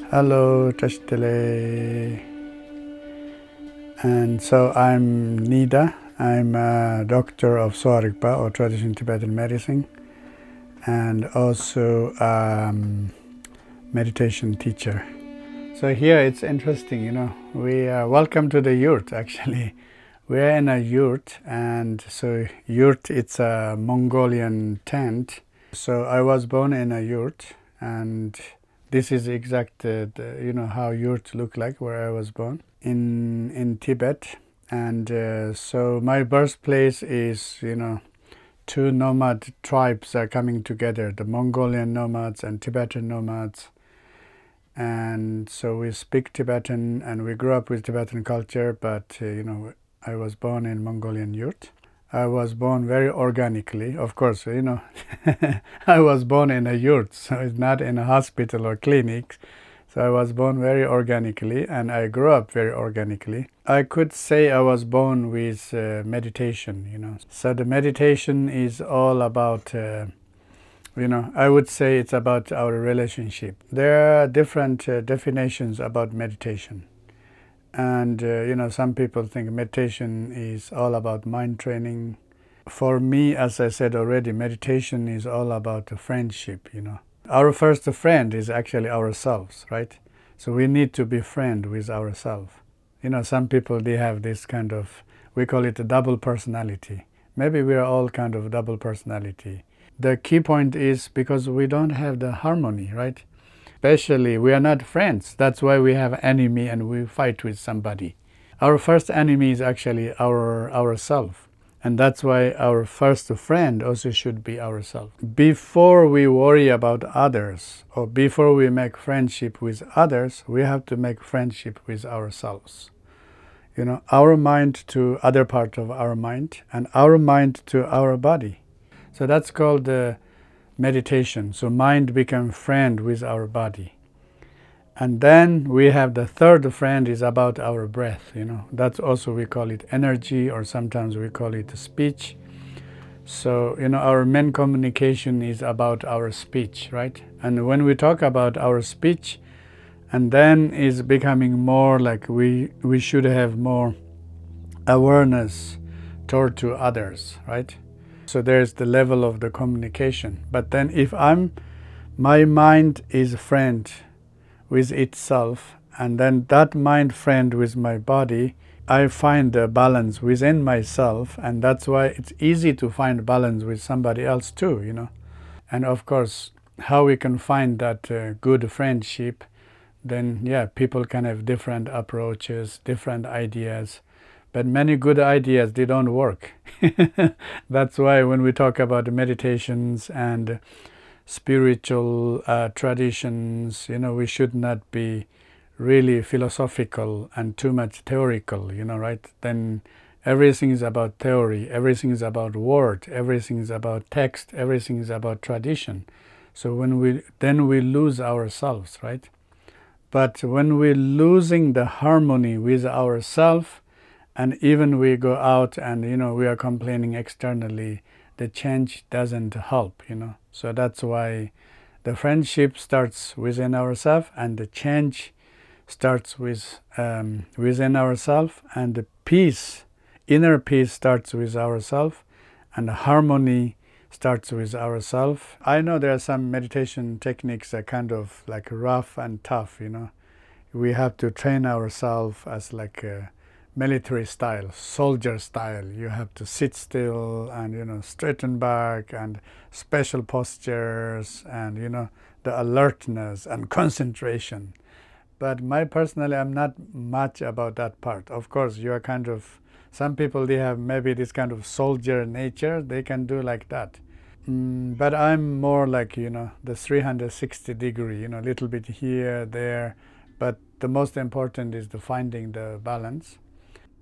Hello, Tashtele. And so I'm Nida. I'm a doctor of Sowa Rigpa, or Traditional Tibetan Medicine, and also meditation teacher. So here it's interesting, we are welcome to the yurt actually. We're in a yurt, and so yurt, it's a Mongolian tent. So I was born in a yurt, and this is exact, how yurts look like where I was born in Tibet. And so my birthplace is, two nomad tribes are coming together, the Mongolian nomads and Tibetan nomads. And so we speak Tibetan and we grew up with Tibetan culture, but, I was born in Mongolian yurt. I was born very organically, of course, I was born in a yurt, so it's not in a hospital or clinic. So I was born very organically, and I grew up very organically. I could say I was born with meditation, So the meditation is all about, I would say it's about our relationship. There are different definitions about meditation. And, some people think meditation is all about mind training. For me, as I said already, meditation is all about friendship, Our first friend is actually ourselves, right? So we need to be friend with ourselves. Some people, they have this kind of, we call it a double personality. Maybe we are all kind of double personality. The key point is because we don't have the harmony, right? Especially, we are not friends. That's why we have enemy and we fight with somebody. Our first enemy is actually ourself. And that's why our first friend also should be ourselves. Before we worry about others, or before we make friendship with others, we have to make friendship with ourselves. Our mind to other part of our mind, and our mind to our body. So that's called meditation. So mind becomes friend with our body. And then we have the third friend is about our breath, That's also, we call it energy, or sometimes we call it speech. So, our main communication is about our speech, right? And when we talk about our speech, and then is becoming more like we should have more awareness toward to others, right? So there's the level of the communication. But then if my mind is friend with itself, and then that mind friend with my body, I find the balance within myself, and that's why it's easy to find balance with somebody else too, And of course, how we can find that good friendship, then people can have different approaches, different ideas. But many good ideas, they don't work. That's why when we talk about meditations and spiritual traditions, we should not be really philosophical and too much theoretical, right? Then everything is about theory, everything is about word, everything is about text, everything is about tradition. So then we lose ourselves, right? But when we're losing the harmony with ourselves, and even we go out and, we are complaining externally, the change doesn't help, So that's why the friendship starts within ourselves, and the change starts within ourselves, and the peace, inner peace starts with ourselves, and the harmony starts with ourselves. I know there are some meditation techniques that are kind of like rough and tough, We have to train ourselves as like a military style, soldier style. You have to sit still and, straighten back, and special postures, and, the alertness and concentration. But personally, I'm not much about that part. Of course, you are kind of, some people, they have maybe this kind of soldier nature, they can do like that. But I'm more like, the 360 degree, a little bit here, there. But the most important is the finding the balance.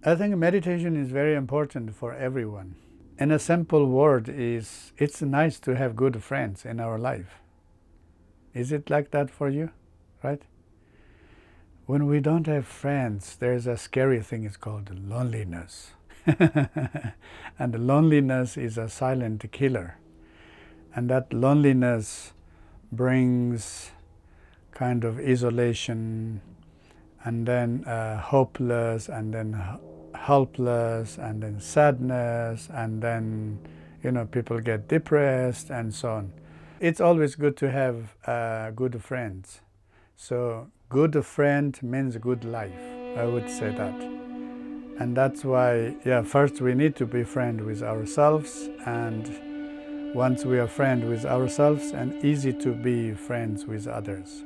I think meditation is very important for everyone. In a simple word is, it's nice to have good friends in our life. Is it like that for you, right? When we don't have friends, there's a scary thing, it's called loneliness. And the loneliness is a silent killer. And that loneliness brings kind of isolation, and then hopeless, and then helpless, and then sadness, and then people get depressed and so on. It's always good to have good friends. So good friend means good life, I would say that. And that's why, first we need to be friends with ourselves, and once we are friends with ourselves, and easy to be friends with others.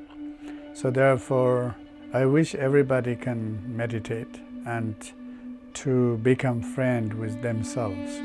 So therefore, I wish everybody can meditate and to become friend with themselves,